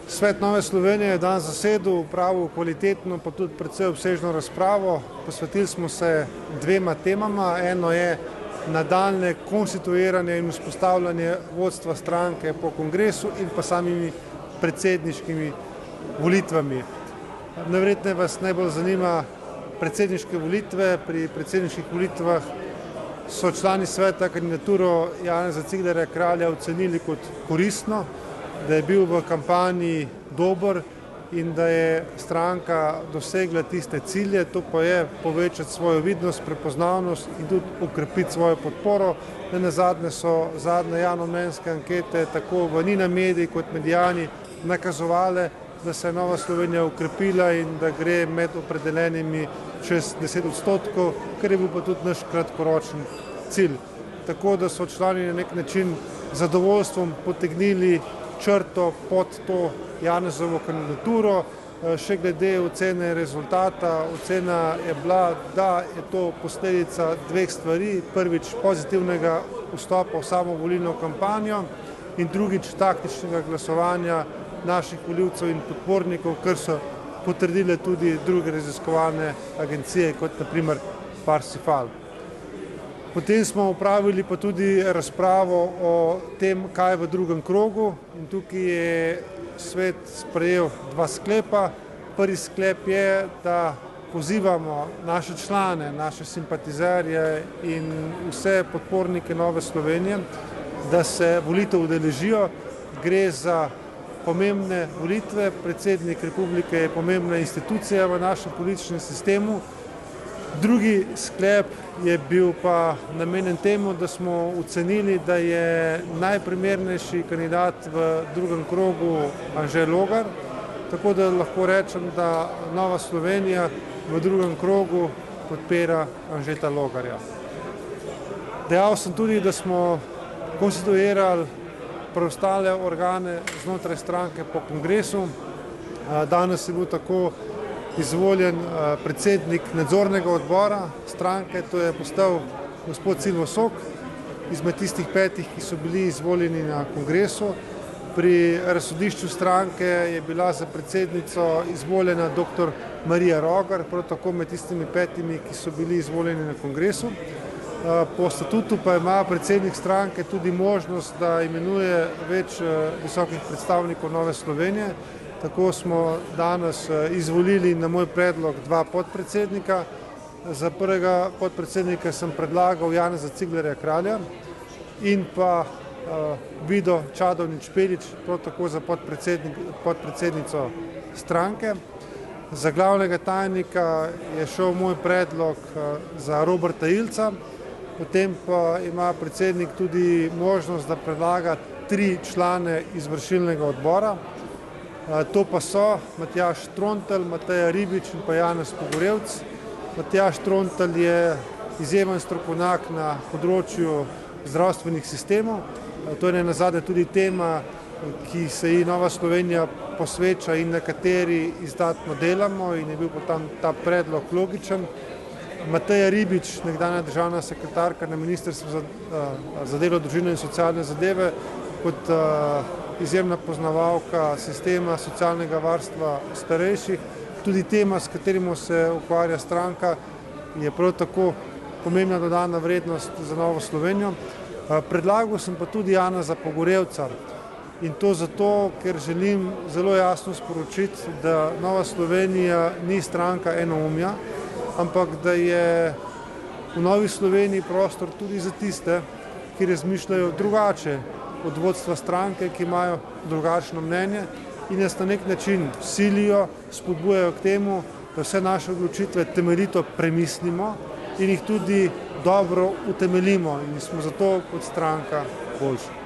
Svet Nove Slovenije je danes zasedel, opravil kvalitetno, pa tudi precej obsežno razpravo. Posvetili smo se dvema temama. Eno je nadaljnje konstituiranje in vzpostavljanje vodstva stranke po kongresu in pa samimi predsedniškimi volitvami. Najverjetneje vas najbolj zanima predsedniške volitve. Pri predsedniških volitvah so člani sveta kandidaturo Janeza Ciglerja Kralja ocenili kot koristno, da je bil v kampanji dober in da je stranka dosegla tiste cilje, to pa je povečati svojo vidnost, prepoznavnost in tudi okrepiti svojo podporo. Nenazadnje so zadnje javnomnenjske ankete tako v Ninamedia kot Mediani nakazovale, da se je Nova Slovenija okrepila in da gre med opredeljenimi čez 10%, kar je bil pa tudi naš kratkoročen cilj. Tako da so člani na nek način zadovoljstvom potegnili črto pod to Janezovo kandidaturo. Še glede ocene rezultata, ocena je bila, da je to posledica dveh stvari. Prvič pozitivnega vstopa v samo volilno kampanjo in drugič taktičnega glasovanja naših volivcev in podpornikov, kar so potrdile tudi druge raziskovalne agencije, kot na primer Parsifal. Potem smo opravili pa tudi razpravo o tem, kaj je v drugem krogu, in tukaj je svet sprejel dva sklepa. Prvi sklep je, da pozivamo naše člane, naše simpatizerje in vse podpornike Nove Slovenije, da se volitev udeležijo. Gre za pomembne volitve, predsednik republike je pomembna institucija v našem političnem sistemu. Drugi sklep je bil pa namenjen temu, da smo ocenili, da je najprimernejši kandidat v drugem krogu Anže Logar, tako da lahko rečem, da Nova Slovenija v drugem krogu podpira Anžeta Logarja. Dejal sem tudi, da smo konstituirali preostale organe znotraj stranke po kongresu. Danes je bil tako izvoljen predsednik nadzornega odbora stranke, to je postal gospod Silvo Sok, izmed tistih 5, ki so bili izvoljeni na kongresu. Pri razsodišču stranke je bila za predsednico izvoljena dr. Marija Rogar, prav tako med tistimi 5, ki so bili izvoljeni na kongresu. Po statutu pa ima predsednik stranke tudi možnost, da imenuje več visokih predstavnikov Nove Slovenije. Tako smo danes izvolili na moj predlog 2 podpredsednika. Za prvega podpredsednika sem predlagal Janeza Ciglerja Kralja in pa Vido Čadonič-Špelič, prav tako za podpredsednico stranke. Za glavnega tajnika je šel moj predlog za Roberta Ilca, potem pa ima predsednik tudi možnost, da predlaga 3 člane izvršilnega odbora. To pa so Matjaž Trontelj, Mateja Ribič in pa Janez Pogorevc. Matjaž Trontelj je izjemen strokovnjak na področju zdravstvenih sistemov. To je nenazadnje tudi tema, ki se ji Nova Slovenija posveča in na kateri izdatno delamo, in je bil potem ta predlog logičen. Mateja Ribič, nekdanja državna sekretarka na Ministrstvu za delo, družino in socialne zadeve, kot izjemna poznavalka sistema socialnega varstva starejših. Tudi tema, s katerim se ukvarja stranka, je prav tako pomembna dodana vrednost za Novo Slovenijo. Predlagal sem pa tudi Janeza Pogorevca, in to zato, ker želim zelo jasno sporočiti, da Nova Slovenija ni stranka enoumja, ampak da je v Novi Sloveniji prostor tudi za tiste, ki razmišljajo drugače od vodstva stranke, ki imajo drugačno mnenje in nas na nek način silijo, spodbujajo k temu, da vse naše odločitve temeljito premislimo in jih tudi dobro utemeljimo, in smo zato kot stranka boljši.